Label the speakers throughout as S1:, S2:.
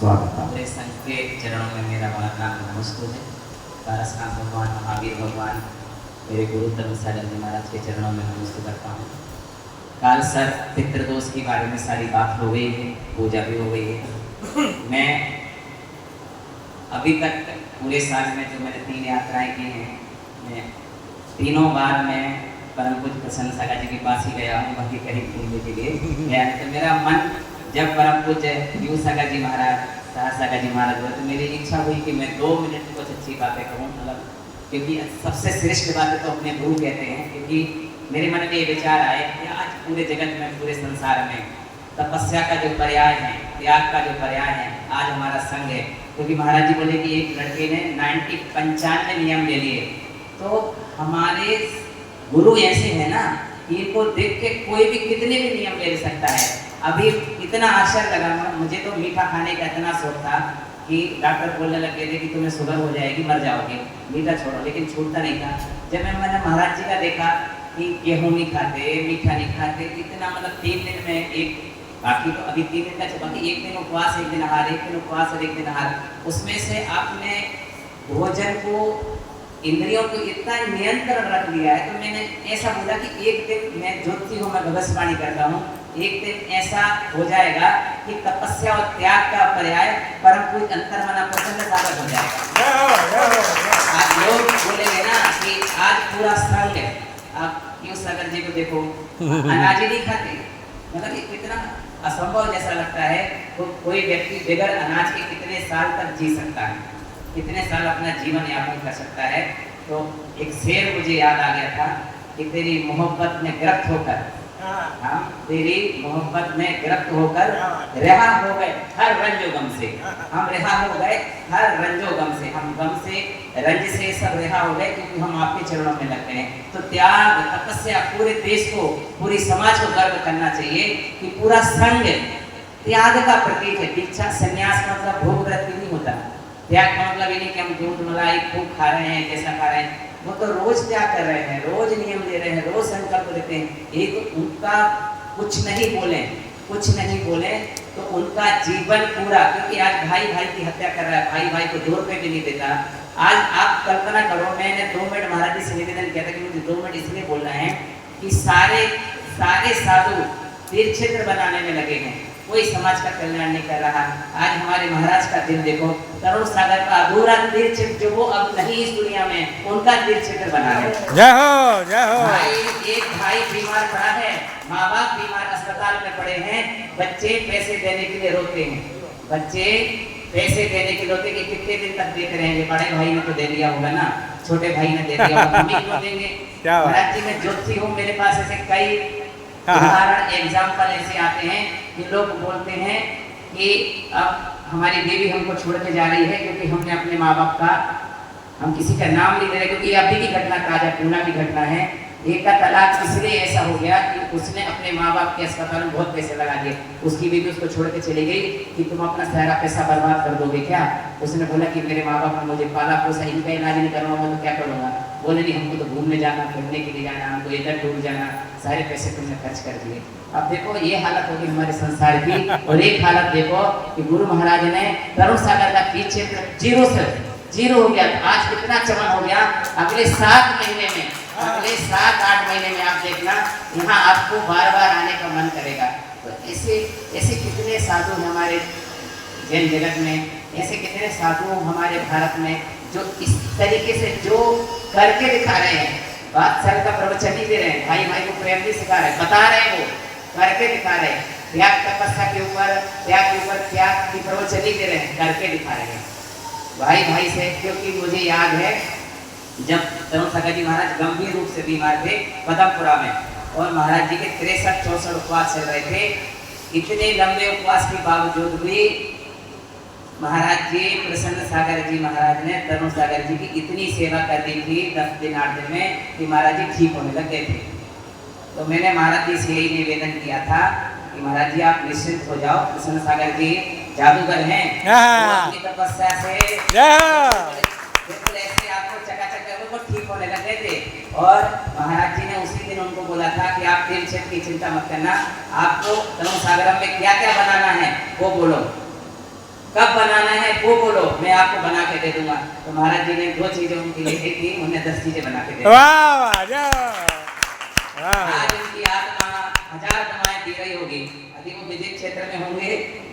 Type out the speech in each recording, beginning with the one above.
S1: स्वागत है।
S2: पूरे संघ के चरणों में मेरा वंदना नमस्ते है। कारसनाथ भगवान, महावीर भगवान, मेरे गुरु धर्मसागर जी महाराज के चरणों में नमस्ते करता हूँ। काल सर पितृदोष के बारे में सारी बात हो गई है, पूजा भी हो गई है। मैं अभी तक पूरे साल में जो मैंने 3 यात्राएं की हैं, मैं तीनों बार मैं परम पूज्य प्रसन्न सागर जी के पास ही गया हूँ, बाकी कहीं घूमने के लिए गया। तो मेरा मन जब परम पूज्य यू सागर जी महाराज, सहज सागर जी महाराज हुए, तो मेरी इच्छा हुई कि मैं 2 मिनट कुछ अच्छी बातें कहूँ, मतलब क्योंकि सबसे श्रेष्ठ बातें तो अपने गुरु कहते हैं। क्योंकि मेरे मन में ये विचार आए कि आज पूरे जगत में, पूरे संसार में तपस्या का जो पर्याय है, त्याग का जो पर्याय है, आज हमारा संघ है। क्योंकि महाराज जी बोले कि एक लड़के ने 95 नियम ले लिए, तो हमारे गुरु ऐसे हैं ना कि इनको देख के कोई भी कितने भी नियम ले सकता है। अभी इतना आश्चर्य लगा, मुझे तो मीठा खाने का इतना शौक था कि डॉक्टर बोलने लगे थे कि तुम्हें शुगर हो जाएगी, मर जाओगे, मीठा छोड़ो, लेकिन छूटता नहीं था। जब मैंने महाराज जी का देखा कि गेहूँ नहीं खाते, मीठा नहीं खाते, इतना मतलब 3 दिन में एक, बाकी तो अभी 3 दिन का चला, बाकी 1 दिन उपवास, 1 दिन आहार, 1 दिन उपवास और 1 दिन आहार, उसमें से आपने भोजन को, इंद्रियों को इतना नियंत्रण रख लिया है। तो मैंने ऐसा बोला कि एक दिन मैं ज्योति हूँ, मैं भविष्यवाणी करता हूँ, एक दिन ऐसा हो जाएगा कि तपस्या और त्याग का पर्याय परम पूज्य अंतर्मना प्रसन्न सागर हो जाएगा। आज लोग बोलेंगे ना कि आज पूरा संघ है, आप यू सागर जी को देखो, अनाज ही नहीं खाते, मतलब ये कितना असंभव जैसा लगता है। तो कोई व्यक्ति बगैर अनाज के कितने साल तक जी सकता है, कितने साल अपना जीवन यापन कर सकता है। तो एक शेर मुझे याद आ गया था कि तेरी मोहब्बत में गिरफ्त होकर, हम तेरी मोहब्बत में गिरफ्त होकर रिहा हो गए हर रंजो गम से, हम रिहा हो गए हर रंजो गम से, हम गम से, रंज से सब रिहा हो गए, क्योंकि हम आपके चरणों में लग गए। तो त्याग, तपस्या पूरे देश को, पूरी समाज को गर्व करना चाहिए कि पूरा संघ त्याग का प्रतीक है। दीक्षा संन्यास का मतलब भोग वृत्ति नहीं होता। त्याग का मतलब ये नहीं कि हम दूध मलाई खूब खा रहे हैं, जैसा खा रहे हैं, वो तो रोज त्याग कर रहे हैं, रोज नियम ले रहे हैं, रोज संकल्प लेते हैं। ये तो उनका कुछ नहीं बोले, कुछ नहीं बोले तो उनका जीवन पूरा, क्योंकि आज भाई भाई की हत्या कर रहा है, भाई भाई को 2 रुपए भी नहीं देता। आज आप कल्पना करो, मैंने 2 मिनट महाराज जी से निवेदन किया था कि मुझे 2 मिनट इसलिए बोलना है कि सारे साधु तीर्थ क्षेत्र बनाने में लगे हैं, कोई समाज का कल्याण नहीं कर रहा। आज हमारे महाराज का दिल देखो, तरुण सागर का अधूरा तीर्थ क्षेत्र जो वो अब नहीं इस दुनिया में, उनका तीर्थ क्षेत्र बना है।
S3: जय हो, जय हो।
S2: एक भाई बीमार पड़ा है, माँ बाप बीमार अस्पताल में पड़े हैं, बच्चे पैसे देने के लिए रोते हैं, बच्चे पैसे देने के लिए रोते कि कितने दिन तक देते रहेंगे। बड़े भाई ने तो दे दिया होगा ना, छोटे भाई ने दे दिया होगा, हम ही क्यों देंगे। महाराज जी मैं ज्योति हूँ, मेरे पास ऐसे कई उदाहरण, एग्जाम्पल ऐसे आते हैं कि लोग बोलते हैं कि अब हमारी देवी हमको छोड़ के जा रही है क्योंकि हमने अपने माँ बाप का, हम किसी का नाम नहीं ले रहे क्योंकि अभी की घटना, ताजा पूना की घटना है, एक का तलाक इसलिए ऐसा हो गया कि उसने अपने माँ बाप के अस्पताल में बहुत पैसे लगा दिए, उसकी बीवी उसको छोड़ के चली गई कि तुम अपना सारा पैसा बर्बाद कर दोगे क्या। उसने बोला कि मेरे माँ बाप ने मुझे पाला पोसा, इनका इलाज नहीं करवाऊंगा तो क्या करूँगा। बोले नहीं, हमको तो घूमने जाना, फिरने के लिए जाना, हमको इधर डूब जाना, सारे पैसे तुमने खर्च कर दिए। अब देखो ये हालत होगी हमारे संसार की। और एक हालत देखो कि गुरु महाराज ने तरुण सागर का तीर्थ क्षेत्र 0 से 0 हो गया, आज कितना चमन हो गया। अगले 7 महीने में, अगले 7-8 महीने में आप देखना, यहाँ आपको बार-बार आने का मन करेगा। तो ऐसे कितने साधु हमारे जैन जगत में, ऐसे कितने साधु हमारे भारत में जो इस तरीके से जो करके दिखा रहे हैं, बात सर का प्रवचन ही दे रहे हैं, भाई भाई को प्रेम भी सिखा रहे हैं, बता रहे हैं, वो करके दिखा रहे हैं। त्याग तपस्या के ऊपर, त्याग के ऊपर त्याग की प्रवचन ही दे रहे हैं, करके दिखा रहे हैं भाई भाई से। क्योंकि मुझे याद है जब तरुण सागर जी महाराज गंभीर रूप से बीमार थे पदमपुरा में, और महाराज जी के 63-64 उपवास चल रहे थे। इतने लंबे उपवास के बावजूद भी महाराज जी प्रसन्न सागर जी महाराज ने तरुण सागर जी की इतनी सेवा कर दी थी 10 दिन 8 दिन में कि महाराज जी ठीक होने लग गए थे। तो मैंने महाराज जी से यही निवेदन किया था कि महाराज जी आप निश्चिंत हो जाओ, प्रसन्न सागर जी जादूगर हैं, अपनी तपस्या से बिल्कुल ऐसे आपको चकाचक करके वो ठीक होने लगे थे। और महाराज जी ने उसी दिन उनको बोला था कि आप तीर्थ क्षेत्र की चिंता मत करना, आपको तरुण सागर में क्या क्या बनाना है वो बोलो। कब बनाना है वो बोलो, मैं आपको बना के दे दूंगा। तो महाराज जी ने 2 चीजें उनकी लिखी थी, उन्हें 10 चीजें बना के दे दी।
S1: वाह वाह जय वाह
S2: आज इनकी आत्मा 1000 दवाएं पी रही होगी, यदि वो विजय क्षेत्र में होंगे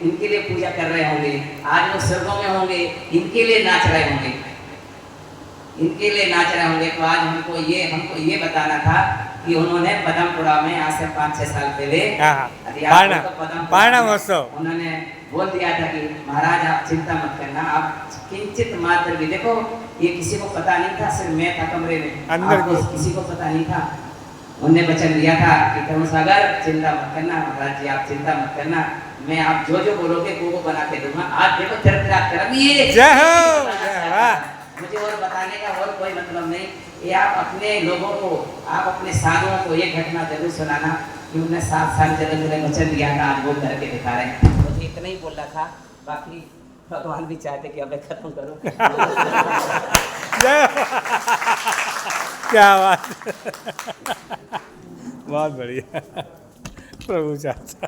S2: इनके लिए पूजा कर रहे होंगे, आज वो स्वर्गों में होंगे इनके लिए नाच रहे होंगे, इनके लिए नाच रहे होंगे। तो आज हमको ये बताना था कि उन्होंने पदमपुरा में आज से 5-6 साल पहले
S1: पारणा महोत्सव
S2: उन्होंने बोल दिया था कि महाराज आप चिंता मत करना, आप किंचित मात्र भी, देखो ये किसी को पता नहीं था, सिर्फ मैं था कमरे में, आपको किसी को पता नहीं था। उन्होंने वचन दिया था कि तरुण सागर चिंता मत करना, महाराज जी आप चिंता मत करना, मैं आप जो जो बोलोगे वो बना के दूंगा। आज देखो तेरा कर्म ये
S1: जय हो जय वाह।
S2: मुझे और बताने का और कोई मतलब नहीं, ये आप अपने लोगों को, आप अपने साधुओं को ये घटना जरूर सुनाना कि उन्होंने 7 साल जगह वचन दिया था, आज वो करके दिखा रहे हैं। मुझे इतना ही बोलना था, बाकी भगवान भी चाहते कि अब मैं खत्म करूं।
S1: जय क्या बात बहुत बढ़िया प्रभु चाचा।